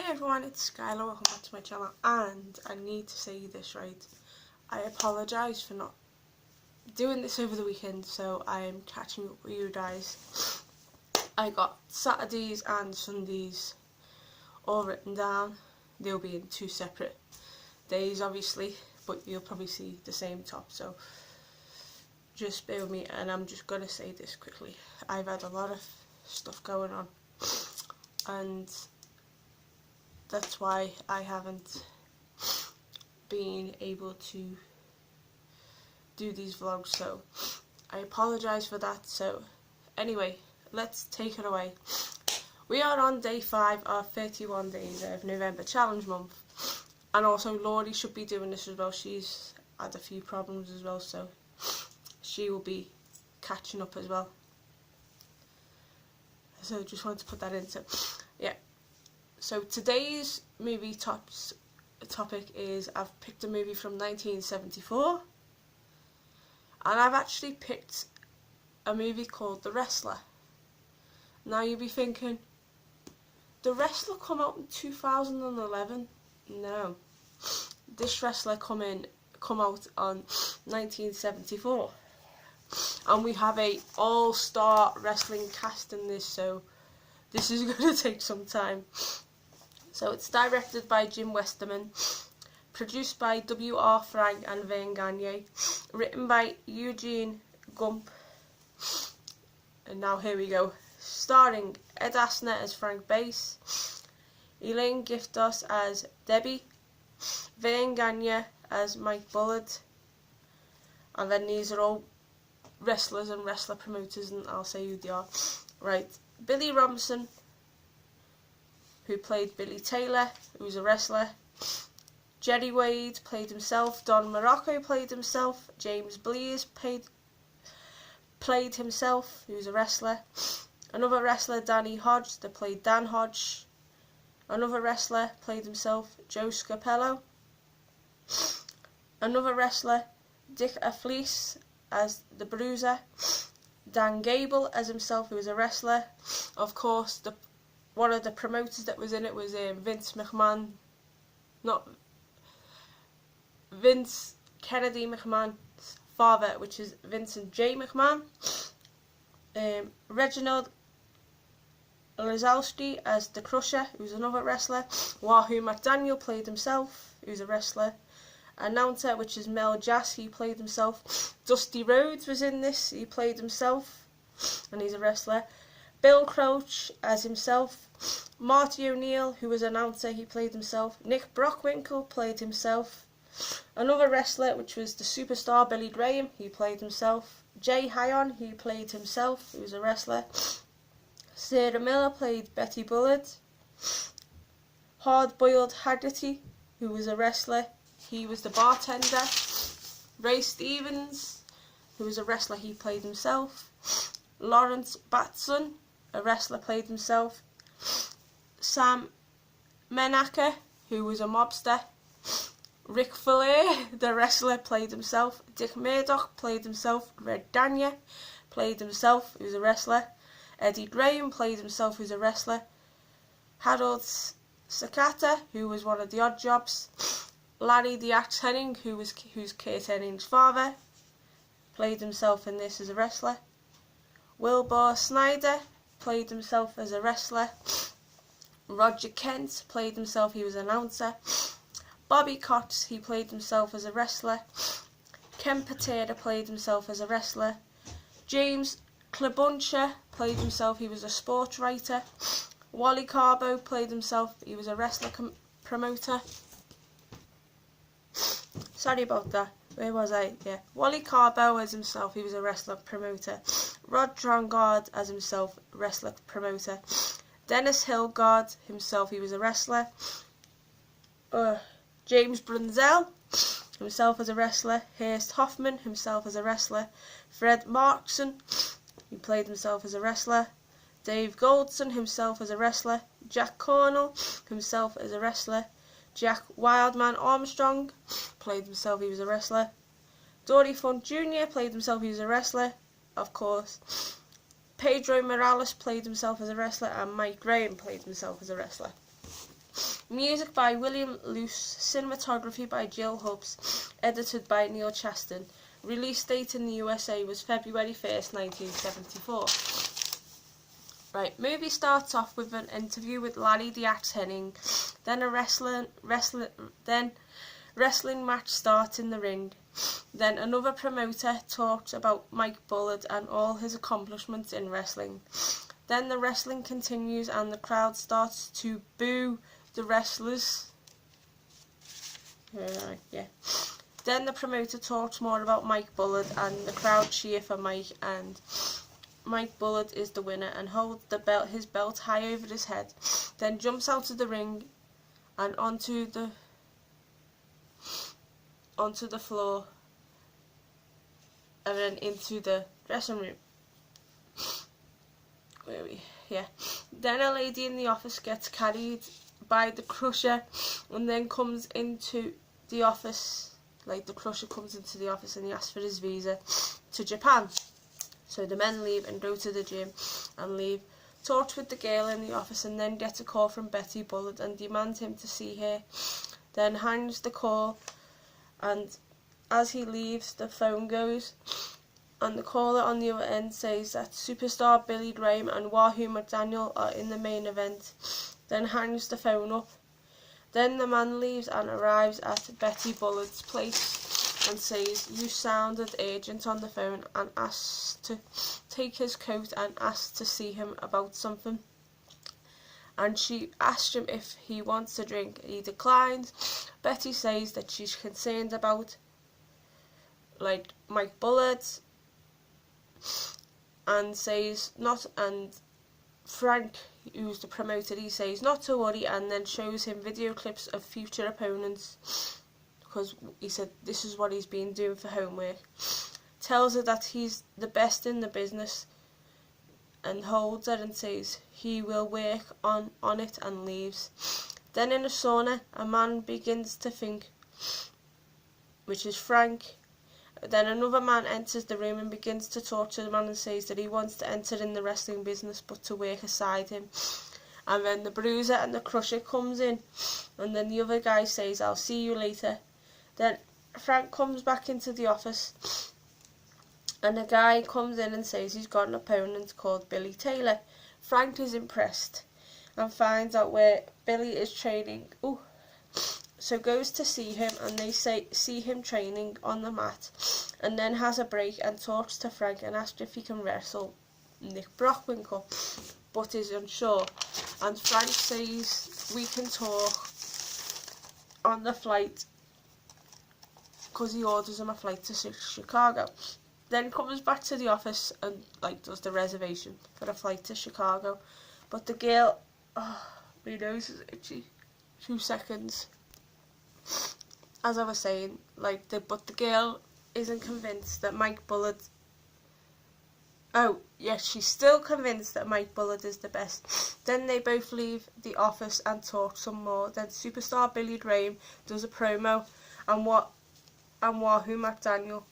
Hi everyone, it's Skylar, welcome back to my channel, and I need to say this right. I apologise for not doing this over the weekend, so I am catching up with you guys. I got Saturdays and Sundays all written down. They'll be in two separate days obviously, but you'll probably see the same top, so just bear with me. And I'm just going to say this quickly. I've had a lot of stuff going on, and that's why I haven't been able to do these vlogs, so I apologise for that. So anyway, let's take it away. We are on day 5 of 31 days of November challenge month, and also Laurie should be doing this as well. She's had a few problems as well, so she will be catching up as well. So just wanted to put that in. So yeah. So today's movie topic is, I've picked a movie from 1974, and I've actually picked a movie called The Wrestler. Now you'll be thinking, The Wrestler come out in 2011? No, this Wrestler come out on 1974, and we have a all-star wrestling cast in this, so this is going to take some time. So it's directed by Jim Westerman, produced by W.R. Frank and Vern Gagne, written by Eugene Gump, and now here we go. Starring Ed Asner as Frank Bass, Elaine Giftos as Debbie, Vern Gagne as Mike Bullard, and then these are all wrestlers and wrestler promoters, and I'll say who they are. Right, Billy Robinson, who played Billy Taylor, who was a wrestler. Jerry Wade played himself. Don Morocco played himself. James Blears played himself, who was a wrestler. Another wrestler, Danny Hodge, that played Dan Hodge. Another wrestler played himself, Joe Scapello. Another wrestler, Dick Afleece as the Bruiser. Dan Gable as himself, who was a wrestler. Of course, one of the promoters that was in it was Vince McMahon, not Vince Kennedy McMahon's father, which is Vincent J. McMahon. Reginald Lazowski as the Crusher, who's another wrestler. Wahoo McDaniel played himself, who's a wrestler. Announcer, which is Mel Jass, he played himself. Dusty Rhodes was in this, he played himself, and he's a wrestler. Bill Crouch as himself. Marty O'Neill, who was an announcer, he played himself. Nick Brockwinkle played himself. Another wrestler, which was the superstar Billy Graham, he played himself. Jay Hyon, he played himself, who was a wrestler. Sarah Miller played Betty Bullard. Hard-Boiled Haggerty, who was a wrestler, he was the bartender. Ray Stevens, who was a wrestler, he played himself. Lawrence Batson, a wrestler, played himself. Sam Menaker, who was a mobster. Ric Flair, the wrestler, played himself. Dick Murdoch played himself. Red Gagne played himself, who was a wrestler. Eddie Graham played himself, who's a wrestler. Harold Sakata, who was one of the Odd Jobs. Larry the Axe Henning, who's Kurt Henning's father, played himself in this as a wrestler. Wilbur Snyder played himself as a wrestler. Roger Kent played himself, he was an announcer. Bobby Cox, he played himself as a wrestler. Ken Patera played himself as a wrestler. James Klabuncha played himself, he was a sports writer. Wally Carbo played himself, he was a wrestler promoter. Sorry about that. Where was I? Yeah. Wally Carbo as himself, he was a wrestler promoter. Rod Trongard as himself, wrestler promoter. Dennis Hilgard himself, he was a wrestler. James Brunzell himself as a wrestler. Hurst Hoffman himself as a wrestler. Fred Markson, he played himself as a wrestler. Dave Goldson himself as a wrestler. Jack Cornell himself as a wrestler. Jack Wildman Armstrong played himself, he was a wrestler. Dory Funk Jr. played himself, he was a wrestler, of course. Pedro Morales played himself as a wrestler, and Mike Graham played himself as a wrestler. Music by William Luce, cinematography by Jill Hubbs, edited by Neil Chaston. Release date in the USA was February 1st, 1974. Right, movie starts off with an interview with Larry the Axe Hennig, then a wrestling match starts in the ring. Then another promoter talks about Mike Bullard and all his accomplishments in wrestling. Then the wrestling continues and the crowd starts to boo the wrestlers. Then the promoter talks more about Mike Bullard and the crowd cheer for Mike, and Mike Bullard is the winner and holds his belt high over his head. Then jumps out of the ring and onto the floor and then into the dressing room. Then a lady in the office gets carried by the Crusher and then comes into the office. Like, the Crusher comes into the office and he asks for his visa to Japan. So the men leave and go to the gym and leave, talks with the girl in the office, and then gets a call from Betty Bullard and demands him to see her. Then hangs the call, and as he leaves the phone goes, and the caller on the other end says that superstar Billy Graham and Wahoo McDaniel are in the main event. Then hangs the phone up. Then the man leaves and arrives at Betty Bullard's place and says, "You sounded urgent on the phone," and asks to take his coat and asks to see him about something. And she asked him if he wants a drink. He declines. Betty says that she's concerned about Mike Bullard, and says not, and Frank, who's the promoter, he says not to worry, and then shows him video clips of future opponents, because he said this is what he's been doing for homework. Tells her that he's the best in the business and holds her and says he will work on it, and leaves. Then in a sauna, a man begins to think, which is Frank. Then another man enters the room and begins to talk to the man and says that he wants to enter in the wrestling business but to work aside him. And then the Bruiser and the Crusher comes in, and then the other guy says, "I'll see you later." Then Frank comes back into the office, and a guy comes in and says he's got an opponent called Billy Taylor. Frank is impressed and finds out where Billy is training. So goes to see him, and they see him training on the mat, and then has a break and talks to Frank and asks if he can wrestle Nick Bockwinkel, but is unsure. And Frank says we can talk on the flight, because he orders him a flight to Chicago. Then comes back to the office and does the reservation for a flight to Chicago, but the girl, my nose is itchy. 2 seconds. As I was saying, but the girl isn't convinced that Mike Bullard. She's still convinced that Mike Bullard is the best. Then they both leave the office and talk some more. Then superstar Billy Graham does a promo, and Wahoo McDaniel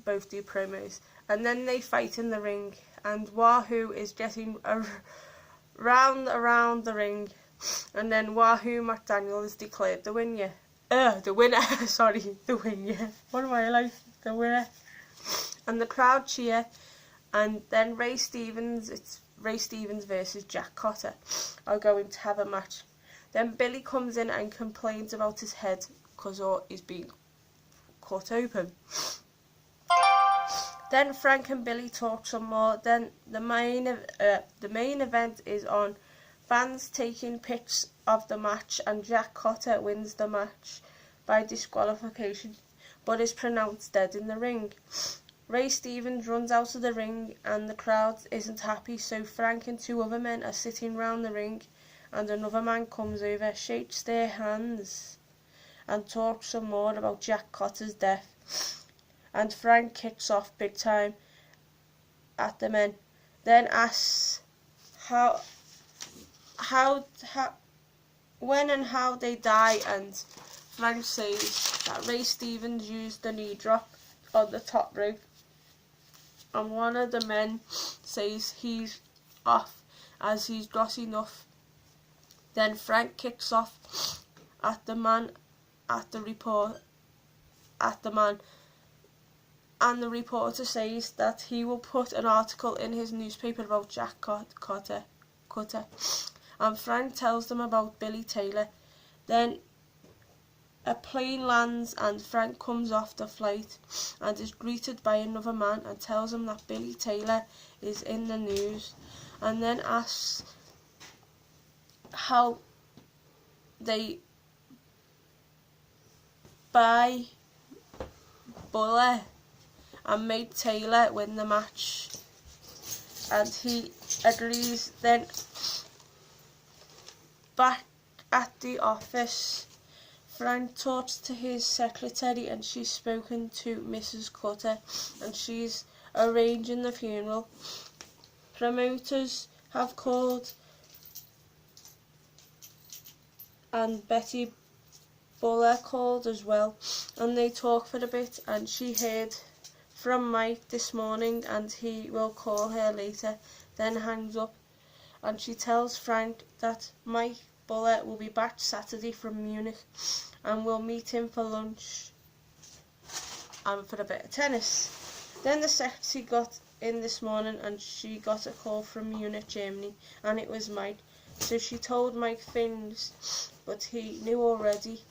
both do promos. And then they fight in the ring, and Wahoo is getting around the ring, and then Wahoo McDaniel is declared the winner. The winner. What am I like? The winner. And the crowd cheer, and then it's Ray Stevens versus Jack Cotter are going to have a match. Then Billy comes in and complains about his head because he's being cut open. Then Frank and Billy talk some more. Then the main event is on. Fans taking pics of the match, and Jack Cotter wins the match by disqualification, but is pronounced dead in the ring. Ray Stevens runs out of the ring, and the crowd isn't happy, so Frank and 2 other men are sitting round the ring, and another man comes over, shakes their hands, and talks some more about Jack Cotter's death. And Frank kicks off big time at the men, then asks when and how they die, and Frank says that Ray Stevens used the knee drop on the top rope, and one of the men says he's off as he's got enough Then Frank kicks off at the man, and the reporter says that he will put an article in his newspaper about Jack Cutter. And Frank tells them about Billy Taylor. Then a plane lands and Frank comes off the flight and is greeted by another man and tells him that Billy Taylor is in the news, and then asks how they buy Buller and made Taylor win the match, and he agrees. Then back at the office, Frank talks to his secretary and she's spoken to Mrs. Cutter and she's arranging the funeral. Promoters have called and Betty Buller called as well, and they talk for a bit, and she heard from Mike this morning and he will call her later, then hangs up, and she tells Frank that Mike Buller will be back Saturday from Munich and will meet him for lunch and for a bit of tennis. Then the secretary got in this morning and she got a call from Munich, Germany, and it was Mike. So she told Mike things, but he knew already,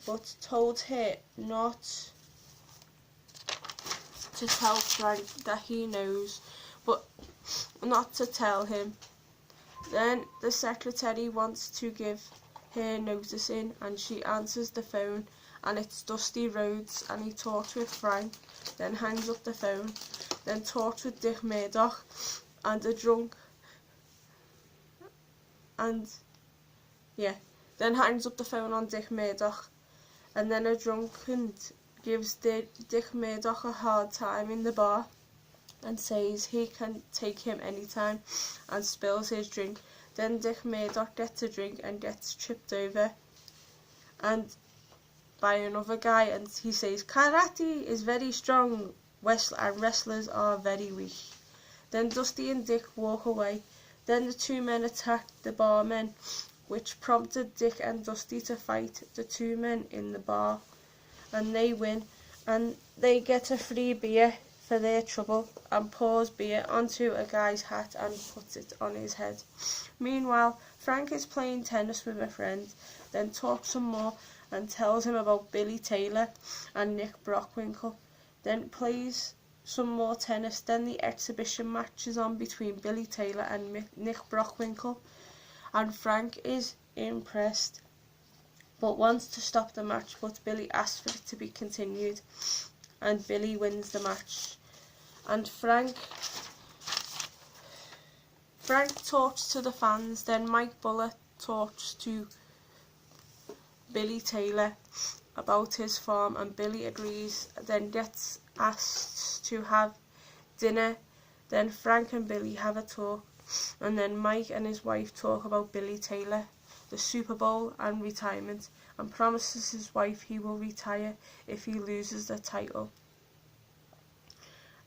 but told her not to tell Frank that he knows, but not to tell him. Then the secretary wants to give her notice in, and she answers the phone, and it's Dusty Rhodes, and he talks with Frank, then hangs up the phone, then talks with Dick Murdoch and a drunk, and then hangs up the phone on Dick Murdoch, and then a drunkard gives Dick Murdoch a hard time in the bar and says he can take him anytime and spills his drink. Then Dick Murdoch gets a drink and gets tripped over and by another guy, and he says karate is very strong and wrestlers are very weak. Then Dusty and Dick walk away. Then the two men attack the barmen, which prompted Dick and Dusty to fight the two men in the bar, and they win, and they get a free beer for their trouble and pours beer onto a guy's hat and puts it on his head. Meanwhile, Frank is playing tennis with a friend, then talks some more and tells him about Billy Taylor and Nick Bockwinkel, then plays some more tennis. Then the exhibition match is on between Billy Taylor and Nick Bockwinkel, and Frank is impressed but wants to stop the match, but Billy asks for it to be continued, and Billy wins the match. And Frank talks to the fans. Then Mike Buller talks to Billy Taylor about his farm, and Billy agrees, then gets asked to have dinner. Then Frank and Billy have a talk, and then Mike and his wife talk about Billy Taylor, the Super Bowl and retirement, and promises his wife he will retire if he loses the title,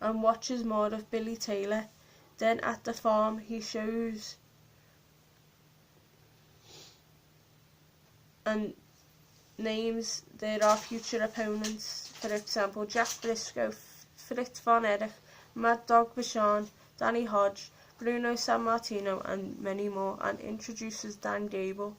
and watches more of Billy Taylor. Then at the farm he shows and names there are future opponents, for example Jack Briscoe, Fritz von Erich, Mad Dog Vachon, Danny Hodge, Bruno Sammartino and many more, and introduces Dan Gable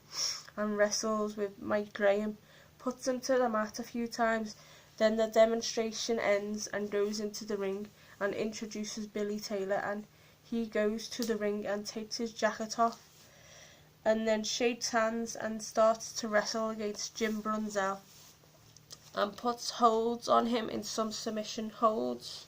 and wrestles with Mike Graham, puts him to the mat a few times. Then the demonstration ends and goes into the ring and introduces Billy Taylor, and he goes to the ring and takes his jacket off and then shakes hands and starts to wrestle against Jim Brunzell and puts holds on him in some submission holds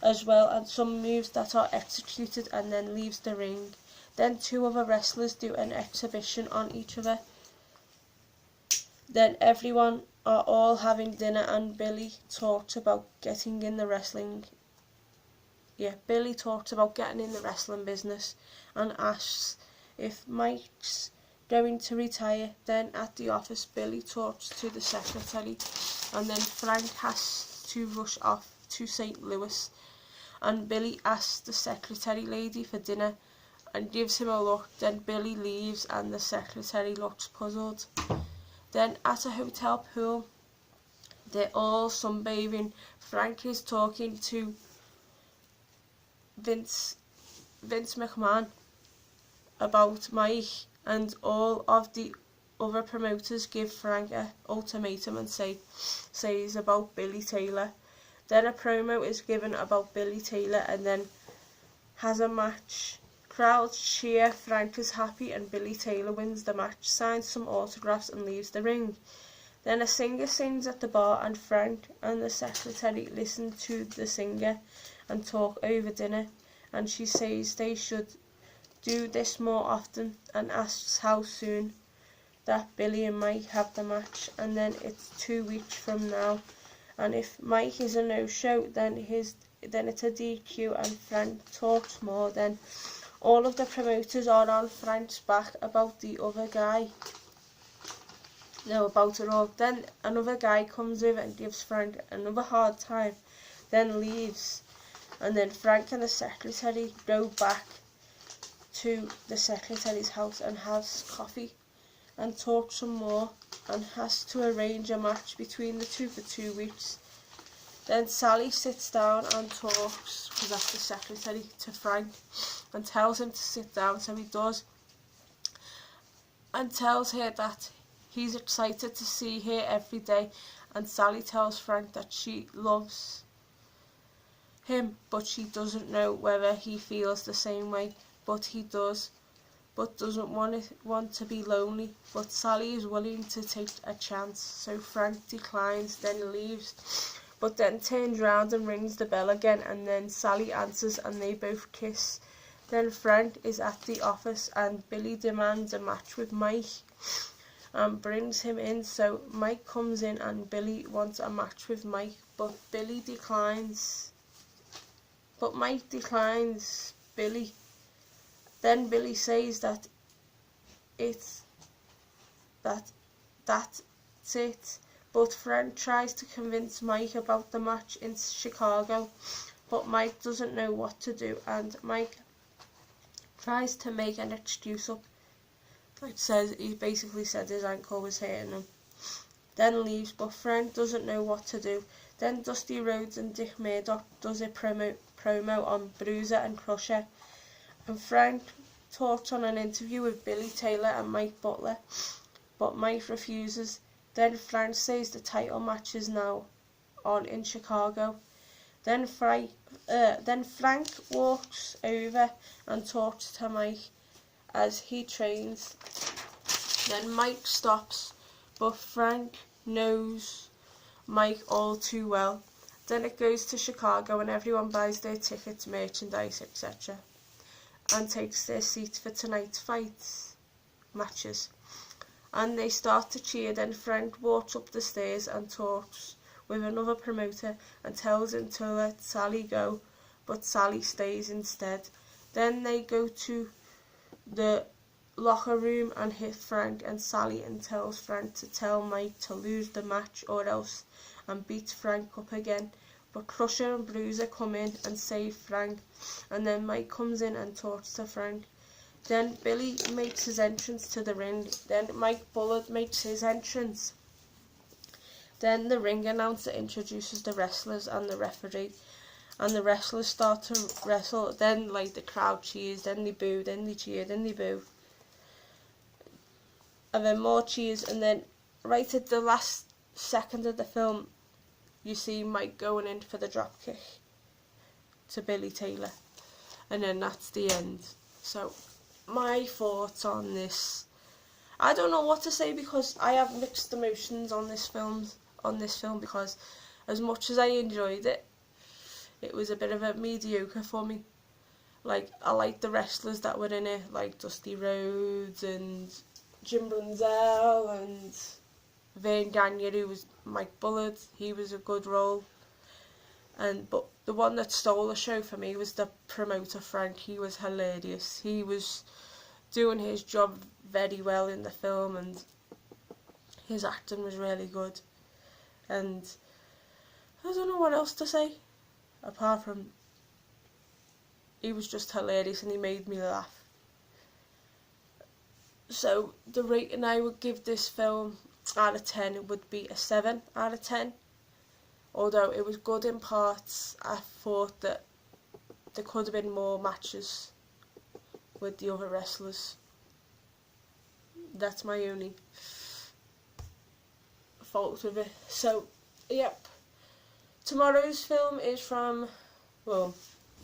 as well, and some moves that are executed, and then leaves the ring. Then two other wrestlers do an exhibition on each other. Then everyone are all having dinner, and Billy talks about getting in the wrestling. Billy talks about getting in the wrestling business and asks if Mike's going to retire. Then at the office, Billy talks to the secretary, and then Frank has to rush off to St. Louis, and Billy asks the secretary lady for dinner, and gives him a look. Then Billy leaves and the secretary looks puzzled. Then at a hotel pool, they're all sunbathing. Frank is talking to Vince McMahon about Mike, and all of the other promoters give Frank an ultimatum and says about Billy Taylor. Then a promo is given about Billy Taylor and then has a match. Crowds cheer, Frank is happy and Billy Taylor wins the match, signs some autographs and leaves the ring. Then a singer sings at the bar and Frank and the secretary listen to the singer and talk over dinner, and she says they should do this more often and asks how soon that Billy and Mike have the match, and then it's 2 weeks from now, and if Mike is a no-show then it's a DQ, and Frank talks more. Then all of the promoters are on Frank's back about the other guy. No, about it all. Then another guy comes over and gives Frank another hard time, then leaves, and then Frank and the secretary go back to the secretary's house and has coffee and talk some more, and has to arrange a match between the two for 2 weeks. Then Sally sits down and talks, because that's the secretary, to Frank, and tells him to sit down, so he does, and tells her that he's excited to see her every day, and Sally tells Frank that she loves him, but she doesn't know whether he feels the same way, but he does, but doesn't want to be lonely. But Sally is willing to take a chance, so Frank declines, then leaves, but then turns round and rings the bell again, and then Sally answers and they both kiss. Then Frank is at the office and Billy demands a match with Mike and brings him in, so Mike comes in and Billy wants a match with Mike, but Mike declines Billy. Then Billy says that that's it, but Frank tries to convince Mike about the match in Chicago, but Mike doesn't know what to do, and Mike tries to make an excuse up. Like says, he basically said his ankle was hurting him. Then leaves, but Frank doesn't know what to do. Then Dusty Rhodes and Dick Murdoch does a promo on Bruiser and Crusher, and Frank talks on an interview with Billy Taylor and Mike Butler, but Mike refuses. Then Frank says the title match is now on in Chicago. Then Frank walks over and talks to Mike as he trains. Then Mike stops, but Frank knows Mike all too well. Then it goes to Chicago and everyone buys their tickets, merchandise, etc. and takes their seats for tonight's matches. And they start to cheer. Then Frank walks up the stairs and talks with another promoter and tells him to let Sally go, but Sally stays instead. Then they go to the locker room and hit Frank and Sally and tells Frank to tell Mike to lose the match or else, and beats Frank up again. But Crusher and Bruiser come in and save Frank, and then Mike comes in and talks to Frank. Then Billy makes his entrance to the ring. Then Mike Bullard makes his entrance. Then the ring announcer introduces the wrestlers and the referee, and the wrestlers start to wrestle. Then the crowd cheers, then they boo, then they cheer, then they boo, and then more cheers, and then right at the last second of the film you see Mike going in for the drop kick to Billy Taylor, and then that's the end. So my thoughts on this, I don't know what to say, because I have mixed emotions on this film, because as much as I enjoyed it, it was a bit of a mediocre for me. I liked the wrestlers that were in it, like Dusty Rhodes and Jim Brunzell and Vern Gagne, who was Mike Bullard. He was a good role. But the one that stole the show for me was the promoter, Frank. He was hilarious. He was doing his job very well in the film, and his acting was really good. And I don't know what else to say, apart from he was just hilarious and he made me laugh. So the rating I would give this film out of 10 would be a 7 out of 10. Although it was good in parts, I thought that there could have been more matches with the other wrestlers. That's my only fault with it. So, yep. Tomorrow's film is from, well,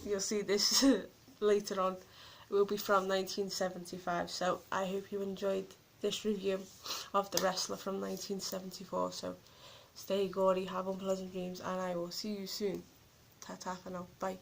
you'll see this later on. It will be from 1975. So I hope you enjoyed this review of The Wrestler from 1974. So stay gaudy, have unpleasant dreams, and I will see you soon. Ta-ta for now. Bye.